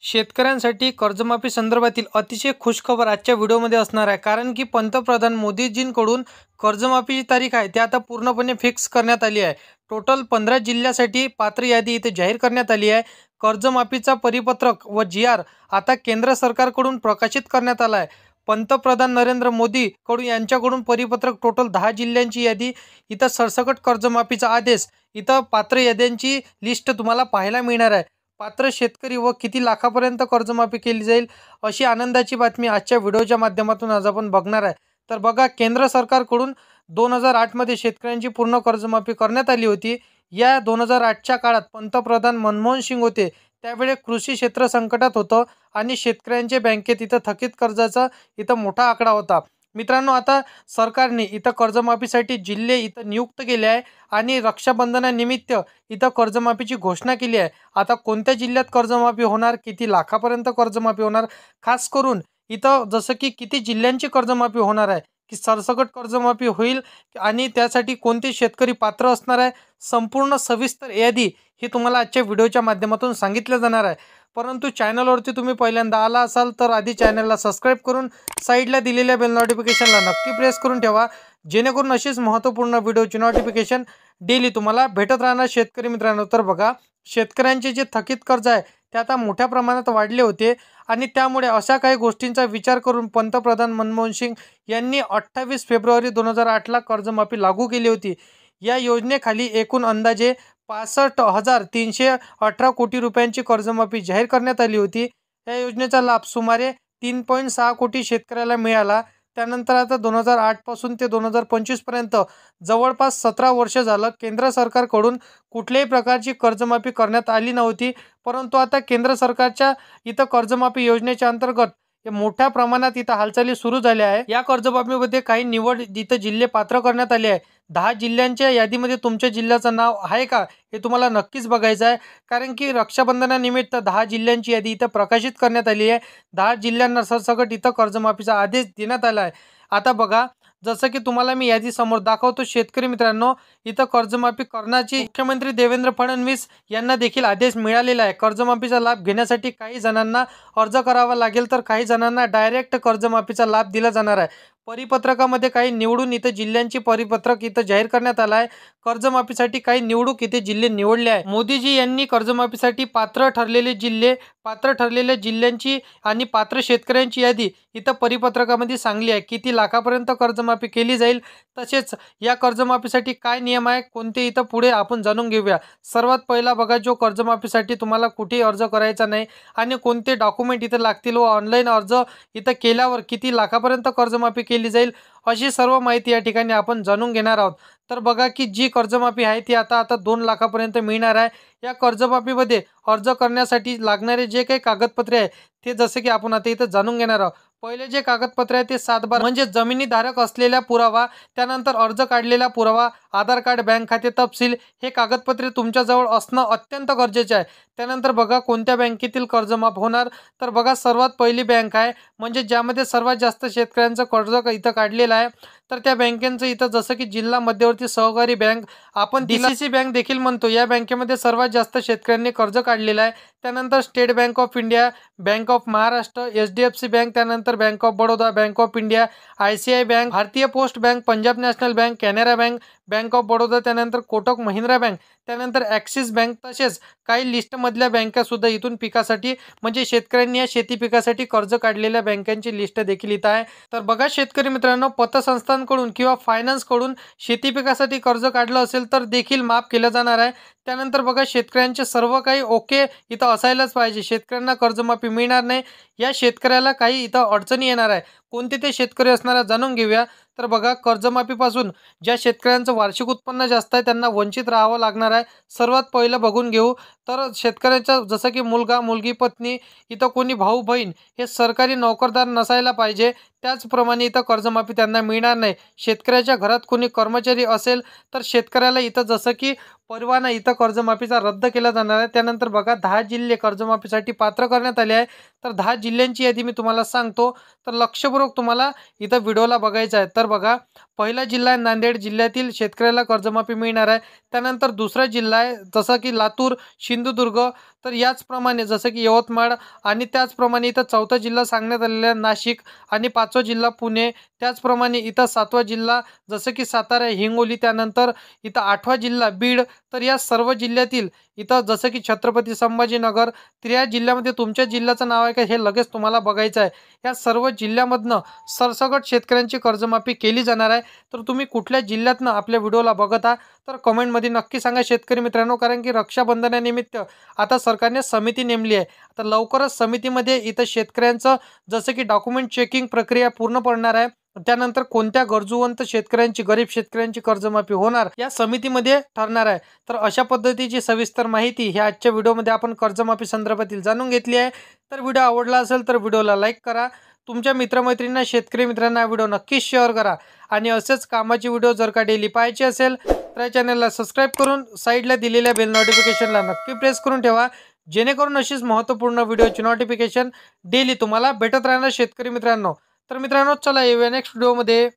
शेतकऱ्यांसाठी कर्जमाफी संदर्भातील अतिशय खुशखबर आजच्या व्हिडिओमध्ये असणार आहे। कारण की पंतप्रधान मोदीजींकडून कर्जमाफीची तारीख आहे ती आता पूर्णपणे फिक्स करण्यात आली आहे। टोटल 15 जिल्ह्यासाठी पात्र यादी इथे जाहीर करण्यात आली आहे। कर्जमाफीचा परिपत्रक व जी.आर. आता केंद्र सरकारकडून प्रकाशित करण्यात आला आहे। पंतप्रधान नरेंद्र मोदी कडून यांच्याकडून परिपत्रक टोटल 10 जिल्ह्यांची यादी, इथं सरसकट कर्जमाफीचा आदेश, इथं पात्र याद्यांची लिस्ट तुम्हाला पाहायला मिळणार आहे। पात्र शेतकरी व किती लाखापर्यंत कर्जमाफी केली जाईल अशी आनंदाची बातमी आजच्या व्हिडिओच्या माध्यमातून आज आपण बघणार आहे। तर बघा, केंद्र सरकारकडून 2008 मध्ये शेतकऱ्यांची पूर्ण कर्जमाफी करण्यात आली होती। या 2008च्या काळात पंतप्रधान मनमोहन सिंग होते। त्यावेळी कृषी क्षेत्र संकटात होतं आणि शेतकऱ्यांचे बँकेत इथं थकीत कर्जाचा इथं मोठा आकडा होता। मित्रांनो, आता सरकारने इथं कर्जमाफीसाठी जिल्हे इथं नियुक्त केले आहे आणि रक्षाबंधनानिमित्त इथं कर्जमाफीची घोषणा केली आहे। आता कोणत्या जिल्ह्यात कर्जमाफी होणार, किती लाखापर्यंत कर्जमाफी होणार, खास करून इथं जसं की किती जिल्ह्यांची कर्जमाफी होणार आहे, की सरसकट कर्जमाफी होईल आणि त्यासाठी कोणते शेतकरी पात्र असणार आहे, संपूर्ण सविस्तर यादी ही तुम्हाला आजच्या व्हिडिओच्या माध्यमातून सांगितलं जाणार आहे। परंतु चॅनलवरती तुम्ही पहिल्यांदा आला असाल तर आधी चॅनलला सबस्क्राईब करून साईडला दिलेल्या बेल नोटिफिकेशनला नक्की प्रेस करून ठेवा, जेणेकरून अशीच महत्त्वपूर्ण व्हिडिओची नोटिफिकेशन डेली तुम्हाला भेटत राहणार। शेतकरी मित्रांनो, तर बघा, शेतकऱ्यांचे जे थकीत कर्ज आहे ते आता मोठ्या प्रमाणात वाढले होते आणि त्यामुळे अशा काही गोष्टींचा विचार करून पंतप्रधान मनमोहन सिंग यांनी 28 फेब्रुवारी 2008ला कर्जमाफी लागू केली होती। या योजनेखाली एकूण अंदाजे 65,318 कोटी रुपयांची कर्जमाफी जाहीर करण्यात आली होती। या योजनेचा लाभ सुमारे 3.6 कोटी शेतकऱ्याला मिळाला। त्यानंतर आता 2008 पासून ते 2025 पर्यंत जवळपास 17 वर्ष झालं केंद्र सरकारकडून कुठल्याही प्रकारची कर्जमाफी करण्यात आली नव्हती। परंतु आता केंद्र सरकारच्या इथं कर्जमाफी योजनेच्या अंतर्गत मोठ्या प्रमाणात इथं हालचाली सुरू झाल्या आहे। या कर्जमाफीमध्ये काही निवड इथं जिल्हे पात्र करण्यात आले आहे। 10 जिल्ह्यांच्या यादीमध्ये तुमच्या जिल्ह्याचं नाव आहे का हे तुम्हाला नक्कीच बघायचं आहे, कारण की रक्षाबंधनानिमित्त 10 जिल्ह्यांची यादी इथं प्रकाशित करण्यात आली आहे। 10 जिल्ह्यांना सरसकट इथं कर्जमाफीचा आदेश देण्यात आला आहे। आता बघा, जसं की तुम्हाला मी यादी समोर दाखवतो। शेतकरी मित्रांनो, इथं कर्जमाफी करण्याची मुख्यमंत्री देवेंद्र फडणवीस यांना देखील आदेश मिळालेला आहे। कर्जमाफीचा लाभ घेण्यासाठी काही जणांना अर्ज करावा लागेल, तर काही जणांना डायरेक्ट कर्जमाफीचा लाभ दिला जाणार आहे। परिपत्रकामध्ये काही निवडून इथं जिल्ह्यांची परिपत्रक इथं जाहीर करण्यात आलं आहे। कर्जमाफीसाठी काही निवडूक इथे जिल्हे निवडले आहे। मोदीजी यांनी कर्जमाफीसाठी पात्र ठरलेले जिल्हे, पात्र ठरलेल्या जिल्ह्यांची आणि पात्र शेतकऱ्यांची यादी इथं परिपत्रकामध्ये सांगली आहे। किती लाखापर्यंत कर्जमाफी केली जाईल, तसेच या कर्जमाफीसाठी काय नियम आहे कोणते इथं पुढे आपण जाणून घेऊया। सर्वात पहिला बघा, जो कर्जमाफीसाठी तुम्हाला कुठेही अर्ज करायचा नाही आणि कोणते डॉक्युमेंट इथं लागतील व ऑनलाईन अर्ज इथं केल्यावर किती लाखापर्यंत कर्जमाफी केली जाईल अशी सर्व माहिती या ठिकाणी आपण जाणून घेणार आहोत। तर बघा की जी कर्जमाफी आहे ती आता 2 लाखापर्यंत मिळणार आहे। या कर्जमाफीमध्ये अर्ज करण्यासाठी लागणारे जे काही कागदपत्रे आहे ते जसे की आपण आता इथं जाणून घेणार आहोत। पहिले जे कागदपत्र आहे ते 7/12 म्हणजे जमिनीधारक असलेला पुरावा, त्यानंतर अर्ज काढलेला पुरावा, आधार कार्ड, बँक खाते तपशील हे कागदपत्रे तुमच्याजवळ असणं अत्यंत गरजेचे आहे। त्यानंतर बघा, कोणत्या बँकेतील कर्जमाफ होणार, तर बघा, सर्वात पहिली बँक आहे म्हणजे ज्यामध्ये सर्वात जास्त शेतकऱ्यांचं कर्ज इथं काढलेलं आहे, तर त्या बँकेचं इथं जसं की जिल्हा मध्यवर्ती सहकारी बँक, आपण DCC बँक देखील म्हणतो, या बँकेमध्ये सर्वात जास्त शेतकऱ्यांनी कर्ज काढलेलं आहे। त्यानंतर state bank of India, bank of Maharashtra, HDFC bank, त्यानंतर bank of Baroda, bank of India, ICICI bank, Bharatiya post bank, Punjab national bank, Canara bank, bank of Baroda, त्यानंतर कोटक महिंद्रा बँक, त्यानंतर ॲक्सिस बँक, तसेच काही लिस्टमधल्या बँका सुद्धा इथून पिकासाठी म्हणजे शेतकऱ्यांनी या शेती पिकासाठी कर्ज काढलेल्या बँकांची लिस्ट देखील इथं आहे। तर बघा शेतकरी मित्रांनो, पतसंस्थांकडून किंवा फायनान्सकडून शेती पिकासाठी कर्ज काढलं असेल तर देखील माफ केलं जाणार आहे। त्यानंतर बघा, शेतकऱ्यांचे सर्व काही ओके इथं असायलाच पाहिजे, शेतकऱ्यांना कर्जमाफी मिळणार नाही। या शेतकऱ्याला काही इथं अडचणी येणार आहे, कोणते ते शेतकरी असणार जाणून घेऊया। तर बघा, कर्जमाफीपासून ज्या शेतकऱ्यांचं वार्षिक उत्पन्न जास्त आहे त्यांना वंचित राहावं लागणार आहे। सर्वात पहिलं बघून घेऊ तर शेतकऱ्याचा जसं की मुलगा, मुलगी, पत्नी, इथं कोणी भाऊ बहीण हे सरकारी नोकरदार नसायला पाहिजे। त्याचप्रमाणे इथं कर्जमाफी त्यांना मिळणार नाही। शेतकऱ्याच्या घरात कोणी कर्मचारी असेल तर शेतकऱ्याला इथं जसं की परवाना इथं कर्जमाफीचा रद्द केला जाणार आहे। त्यानंतर बघा, 10 जिल्हे कर्जमाफीसाठी पात्र करण्यात आले आहे। तर 10 जिल्ह्यांची यादी मी तुम्हाला सांगतो, तर लक्षपूर्वक तुम्हाला इथं व्हिडिओला बघायचं आहे. तर बघा, पहिला जिल्हा आहे नांदेड, जिल्ह्यातील शेतकऱ्याला कर्जमाफी मिळणार आहे. त्यानंतर दुसरा जिल्हा आहे जसं की लातूर, सिंधुदुर्ग, तर याचप्रमाणे जसं की यवतमाळ आणि त्याचप्रमाणे इथं चौथा जिल्हा सांगण्यात आलेला आहे नाशिक आणि पाचवा जिल्हा पुणे. त्याचप्रमाणे इथं सातवा जिल्हा जसं की सातारा, हिंगोली. त्यानंतर इथं आठवा जिल्हा बीड. तर या सर्व जिल्ह्यातील इथं जसं की छत्रपती संभाजीनगर, तर या जिल्ह्यामध्ये तुमच्या जिल्ह्याचं नाव आहे का हे लगेच तुम्हाला बघायचं आहे. या सर्व जिल्ह्यामधनं सरसकट शेतकऱ्यांची कर्जमाफी केली जाणार आहे. तर तुम्ही कुठल्या जिल्ह्यातनं आपल्या व्हिडिओला बघत आहात तर कमेंटमध्ये नक्की सांगा शेतकरी मित्रांनो, कारण की रक्षाबंधनानिमित्त आता सरकारने समिती नेमली आहे. आता लवकरच समितीमध्ये इथं शेतकऱ्यांचं जसं की डॉक्युमेंट चेकिंग प्रक्रिया पूर्ण पडणार आहे. त्यानंतर कोणत्या गरजूवंत शेतकऱ्यांची, गरीब शेतकऱ्यांची कर्जमाफी होणार या समितीमध्ये ठरणार आहे. तर अशा पद्धतीची सविस्तर माहिती ह्या आजच्या व्हिडिओमध्ये आपण कर्जमाफी संदर्भातील जाणून घेतली आहे. तर व्हिडिओ आवडला असेल तर व्हिडिओला लाईक करा. तुमच्या मित्रमैत्रिणींना, शेतकरी मित्रांना व्हिडिओ नक्कीच शेअर करा. आणि असेच कामाची व्हिडिओ जर का डेली पाहायचे असेल तर या चॅनलला सबस्क्राईब करून साईडला दिलेल्या बेल नोटिफिकेशनला नक्की प्रेस करून ठेवा, जेणेकरून अशीच महत्त्वपूर्ण व्हिडिओची नोटिफिकेशन डेली तुम्हाला भेटत राहणार शेतकरी मित्रांनो. तर मित्रांनो, चला येऊया नेक्स्ट व्हिडिओमध्ये.